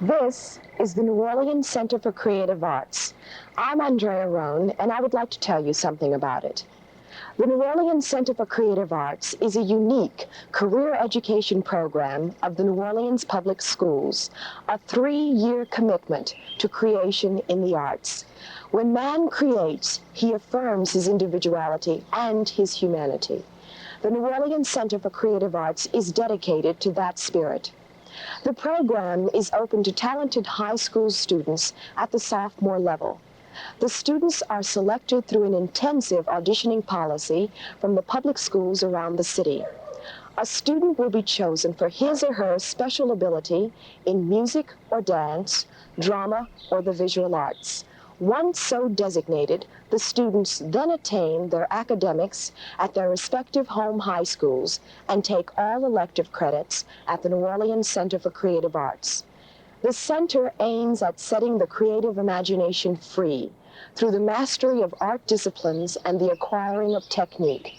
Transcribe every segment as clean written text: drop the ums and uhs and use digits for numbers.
This is the New Orleans Center for Creative Arts. I'm Andrea Rohn, and I would like to tell you something about it. The New Orleans Center for Creative Arts is a unique career education program of the New Orleans Public Schools, a 3-year commitment to creation in the arts. When man creates, he affirms his individuality and his humanity. The New Orleans Center for Creative Arts is dedicated to that spirit. The program is open to talented high school students at the sophomore level. The students are selected through an intensive auditioning policy from the public schools around the city. A student will be chosen for his or her special ability in music or dance, drama, or the visual arts. Once so designated, the students then attain their academics at their respective home high schools and take all elective credits at the New Orleans Center for Creative Arts. The center aims at setting the creative imagination free through the mastery of art disciplines and the acquiring of technique.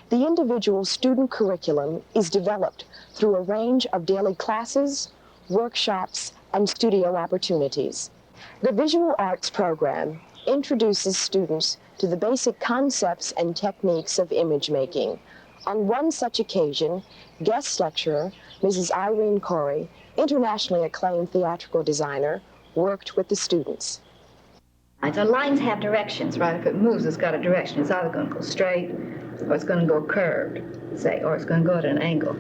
The individual student curriculum is developed through a range of daily classes, workshops, and studio opportunities. The Visual Arts program introduces students to the basic concepts and techniques of image making. On one such occasion, guest lecturer Mrs. Shirley Corey, internationally acclaimed theatrical designer, worked with the students. So lines have directions, right? If it moves, it's got a direction. It's either going to go straight, or it's going to go curved, say, or it's going to go at an angle.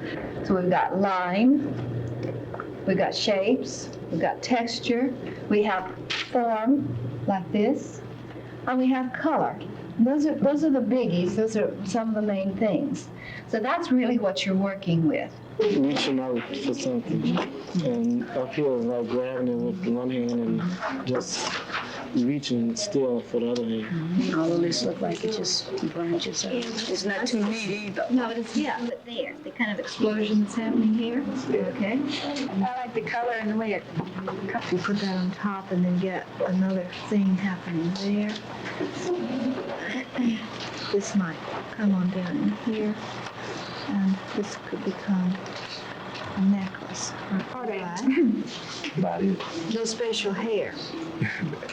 So we've got line, we've got shapes, we've got texture, we have form, like this, and we have color. Those are the biggies. Those are some of the main things. So that's really what you're working with. Reaching out for something, and up here, like grabbing it with one hand and just reaching still for the other hand. All of this look like it just branches out. It's not too neat either. No, but it's, yeah, but there, the kind of explosion that's happening here. Okay. I like the color and the way it, you put that on top and then get another thing happening there. This might come on down in here, and this could become a necklace. Body. No special hair.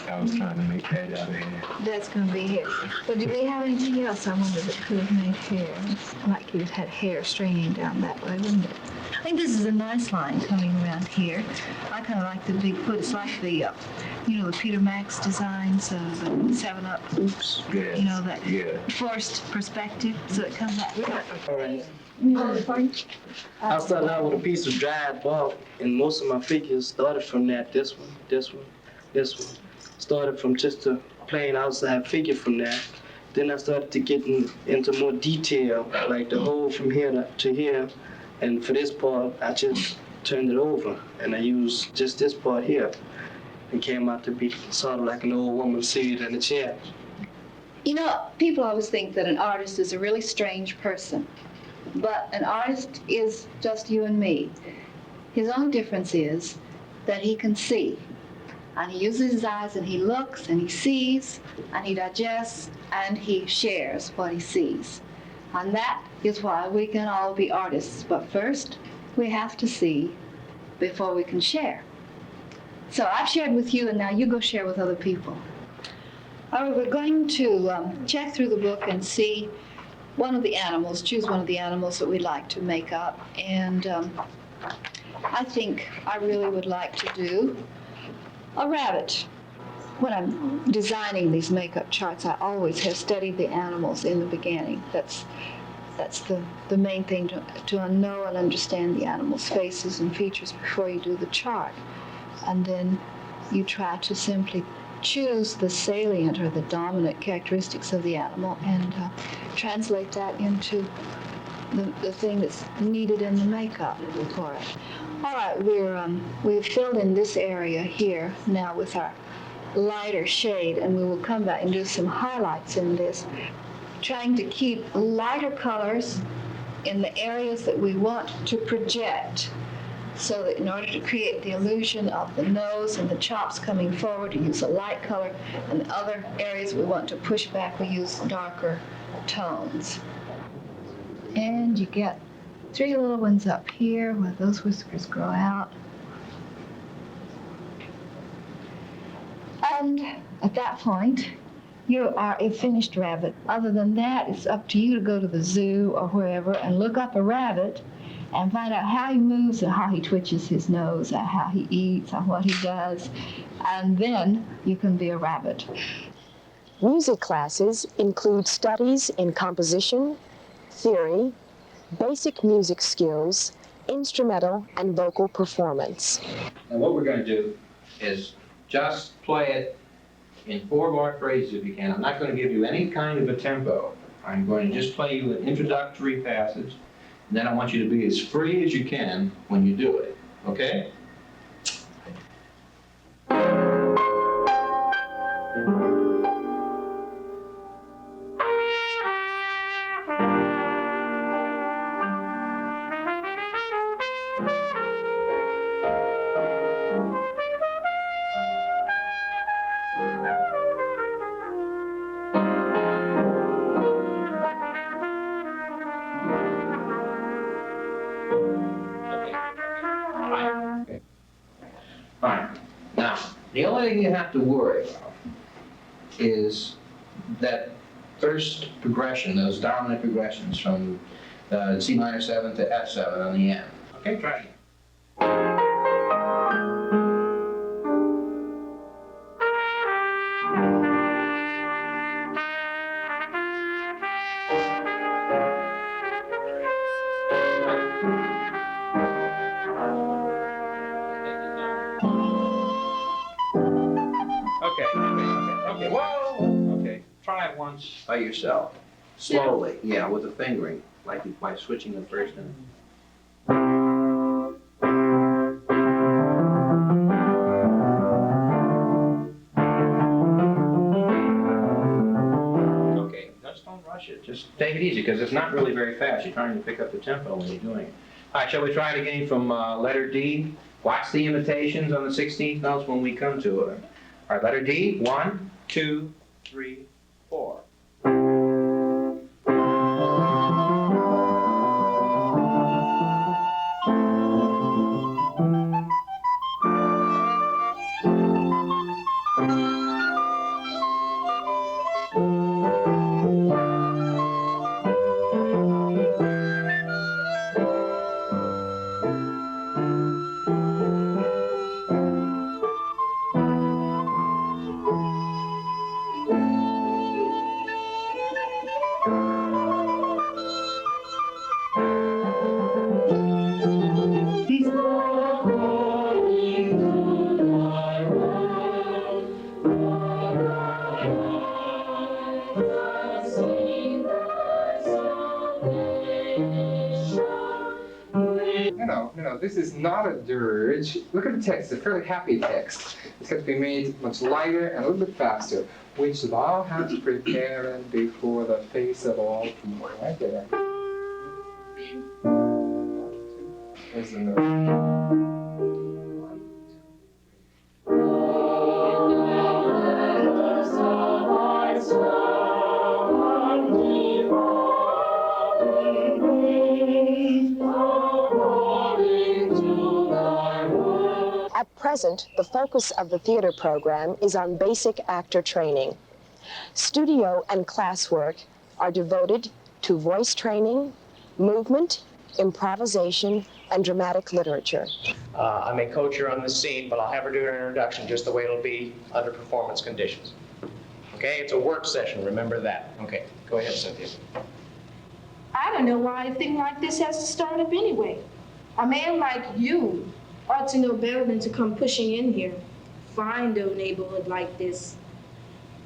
I was trying to make that out of hair. That's going to be hair. But do we have anything else I wonder that could have made hair? Like you had hair stringing down that way, wouldn't it? I think this is a nice line coming around here. I kind of like the big foot. It's like the, the Peter Max designs of the 7-Up. Oops. Yes. You know, that forced perspective, so it comes out. All right. I started out with a piece of dried bark, and most of my figures started from that. This one. Started from just a plain outside figure from that. Then I started to get into more detail, like the hole from here to here. And for this part, I just turned it over, and I used just this part here. It came out to be sort of like an old woman seated in a chair. You know, people always think that an artist is a really strange person. But an artist is just you and me. His only difference is that he can see. And he uses his eyes and he looks and he sees and he digests and he shares what he sees. And that is why we can all be artists. But first, we have to see before we can share. So I've shared with you, and now you go share with other people. All right, we're going to check through the book and see one of the animals, choose one of the animals that we'd like to make up. And I think I really would like to do a rabbit. When I'm designing these makeup charts, I always have studied the animals in the beginning. That's the main thing, to know and understand the animal's faces and features before you do the chart. And then you try to simply choose the salient or the dominant characteristics of the animal and translate that into the thing that's needed in the makeup for it. All right, we've filled in this area here now with our lighter shade, and we will come back and do some highlights in this, trying to keep lighter colors in the areas that we want to project, so that in order to create the illusion of the nose and the chops coming forward, we use a light color, and the other areas we want to push back, we use darker tones. And you get 3 little ones up here where those whiskers grow out. And at that point, you are a finished rabbit. Other than that, it's up to you to go to the zoo or wherever and look up a rabbit and find out how he moves and how he twitches his nose and how he eats and what he does. And then you can be a rabbit. Music classes include studies in composition, theory, basic music skills, instrumental and vocal performance. And what we're going to do is just play it in 4-bar phrases if you can. I'm not going to give you any kind of a tempo. I'm going to just play you an introductory passage, and then I want you to be as free as you can when you do it, okay? All right. Now, the only thing you have to worry about is that first progression, those dominant progressions from C minor 7 to F7 on the end. Okay, try it. Okay, whoa! Okay, try it once by yourself. Slowly, yeah, with the fingering, like by switching the first and... Okay, just don't rush it. Just take it easy, because it's not really very fast. You're trying to pick up the tempo when you're doing it. All right, shall we try it again from letter D? Watch the imitations on the 16th notes when we come to it. All right, letter D. 1, 2, 3, 4. No, this is not a dirge. Look at the text, it's a fairly happy text. It's got to be made much lighter and a little bit faster. Which thou hast prepared before the face of all people. Right there. There's the note. At present, the focus of the theater program is on basic actor training. Studio and classwork are devoted to voice training, movement, improvisation, and dramatic literature. I may coach her on the scene, but I'll have her do an introduction just the way it'll be under performance conditions. Okay, it's a work session, remember that. Okay, go ahead, Cynthia. I don't know why a thing like this has to start up anyway. A man like you ought to know better than to come pushing in here. Find a neighborhood like this.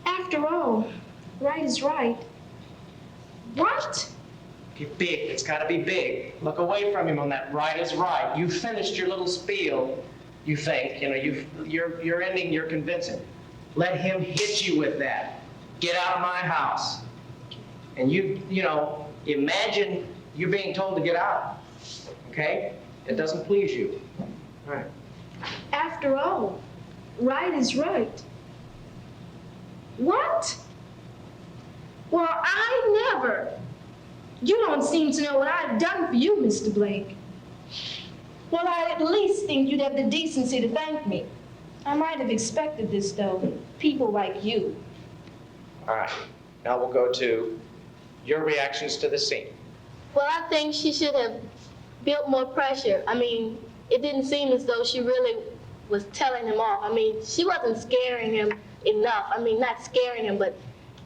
After all, right is right. What? Be big, it's gotta be big. Look away from him on that right is right. You finished your little spiel, you think, you're ending your convincing. Let him hit you with that. Get out of my house. And imagine you being told to get out, okay? It doesn't please you. All right. After all, right is right. What? Well, I never. You don't seem to know what I've done for you, Mr. Blake. Well, I at least think you'd have the decency to thank me. I might have expected this, though. People like you. All right, now we'll go to your reactions to the scene. Well, I think she should have built more pressure. I mean, it didn't seem as though she really was telling him off. I mean, she wasn't scaring him enough. I mean, not scaring him, but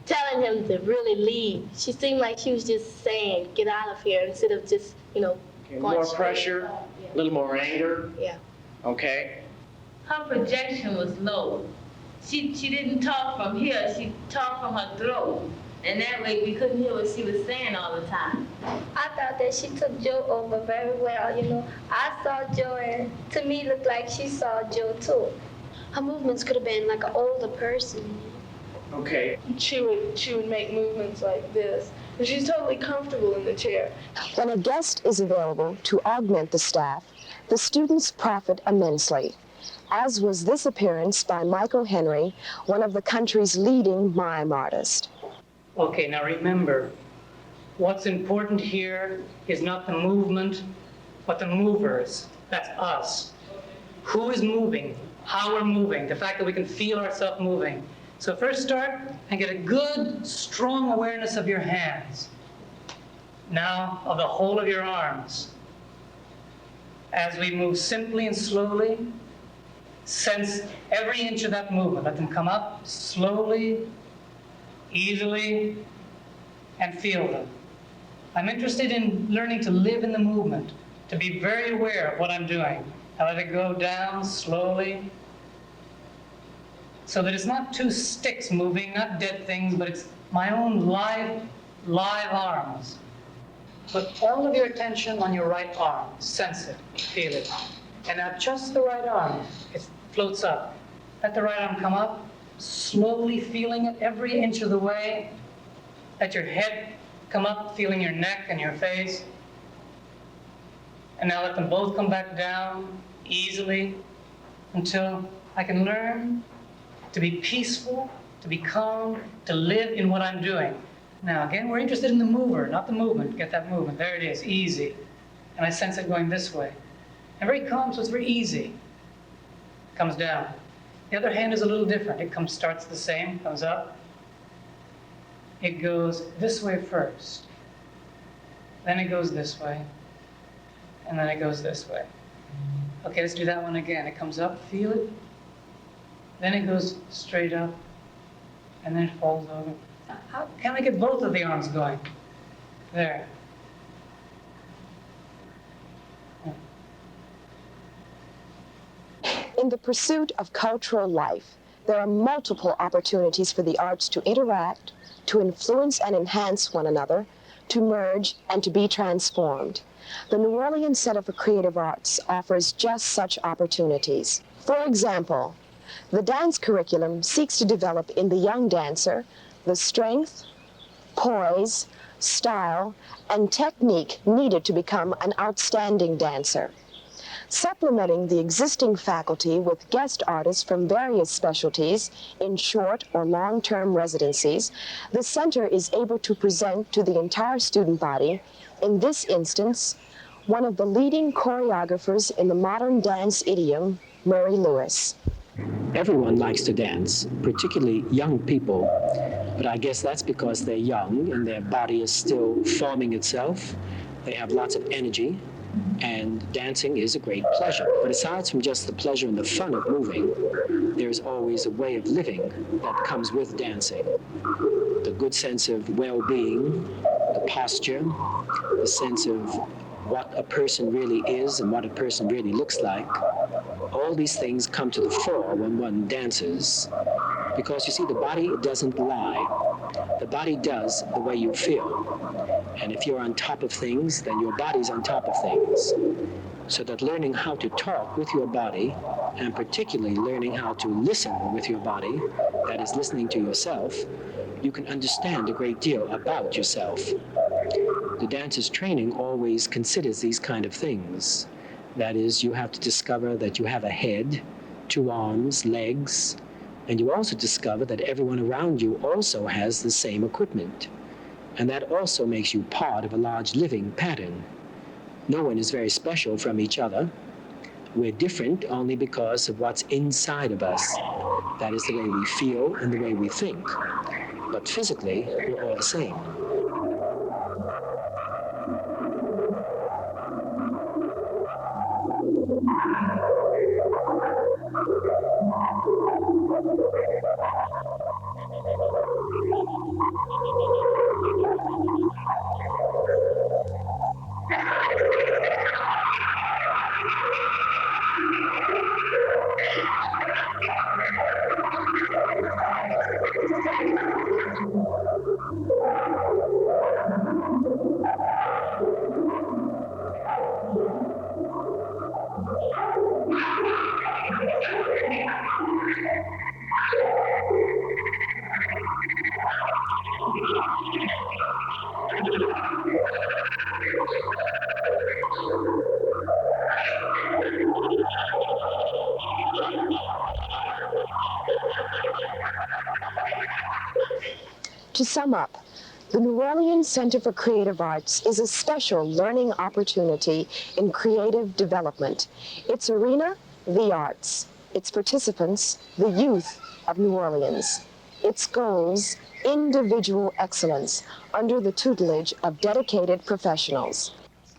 telling him to really leave. She seemed like she was just saying, get out of here, instead of just, going More straight. pressure, a little more anger, Yeah. okay? Her projection was low. She didn't talk from here, she talked from her throat. And that way we couldn't hear what she was saying all the time. I thought that she took Joe over very well, I saw Joe, and to me it looked like she saw Joe too. Her movements could have been like an older person. Okay. She would make movements like this. And she's totally comfortable in the chair. When a guest is available to augment the staff, the students profit immensely, as was this appearance by Michael Henry, one of the country's leading mime artists. Okay, now remember, what's important here is not the movement, but the movers. That's us. Who is moving? How we're moving. The fact that we can feel ourselves moving. So first start and get a good, strong awareness of your hands. Now of the whole of your arms. As we move simply and slowly, sense every inch of that movement. Let them come up slowly, easily, and feel them. I'm interested in learning to live in the movement, to be very aware of what I'm doing. I let it go down slowly, so that it's not two sticks moving, not dead things, but it's my own live arms. Put all of your attention on your right arm. Sense it, feel it. And now just the right arm, it floats up. Let the right arm come up, slowly feeling it every inch of the way. Let your head come up, feeling your neck and your face. And now let them both come back down easily until I can learn to be peaceful, to be calm, to live in what I'm doing. Now again, we're interested in the mover, not the movement. Get that movement, there it is, easy. And I sense it going this way. And very calm, so it's very easy. Comes down. The other hand is a little different. It starts the same, comes up. It goes this way first. Then it goes this way. And then it goes this way. Okay, let's do that one again. It comes up, feel it. Then it goes straight up. And then it falls over. How can I get both of the arms going? There. In the pursuit of cultural life, there are multiple opportunities for the arts to interact, to influence and enhance one another, to merge, and to be transformed. The New Orleans Center for Creative Arts offers just such opportunities. For example, the dance curriculum seeks to develop in the young dancer the strength, poise, style, and technique needed to become an outstanding dancer. Supplementing the existing faculty with guest artists from various specialties in short or long-term residencies, the center is able to present to the entire student body, in this instance, one of the leading choreographers in the modern dance idiom, Murray Lewis. Everyone likes to dance, particularly young people, but I guess that's because they're young and their body is still forming itself. They have lots of energy, and dancing is a great pleasure. But aside from just the pleasure and the fun of moving, there's always a way of living that comes with dancing. The good sense of well-being, the posture, the sense of what a person really is and what a person really looks like. All these things come to the fore when one dances, because you see, the body doesn't lie. The body does the way you feel. And if you're on top of things, then your body's on top of things. So that learning how to talk with your body, and particularly learning how to listen with your body, that is listening to yourself, you can understand a great deal about yourself. The dancer's training always considers these kind of things. That is, you have to discover that you have a head, 2 arms, legs, and you also discover that everyone around you also has the same equipment. And that also makes you part of a large living pattern. No one is very special from each other. We're different only because of what's inside of us. That is the way we feel and the way we think. But physically, we're all the same. To sum up, the New Orleans Center for Creative Arts is a special learning opportunity in creative development. Its arena, the arts. Its participants, the youth of New Orleans. Its goals, individual excellence under the tutelage of dedicated professionals.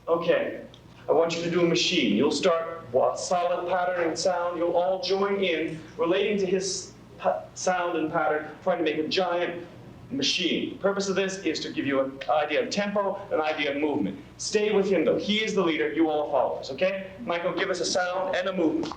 Okay, I want you to do a machine. You'll start solid pattern and sound. You'll all join in, relating to his sound and pattern, trying to make a giant machine. The purpose of this is to give you an idea of tempo, an idea of movement. Stay with him though. He is the leader, you all followers, okay? Michael, give us a sound and a movement.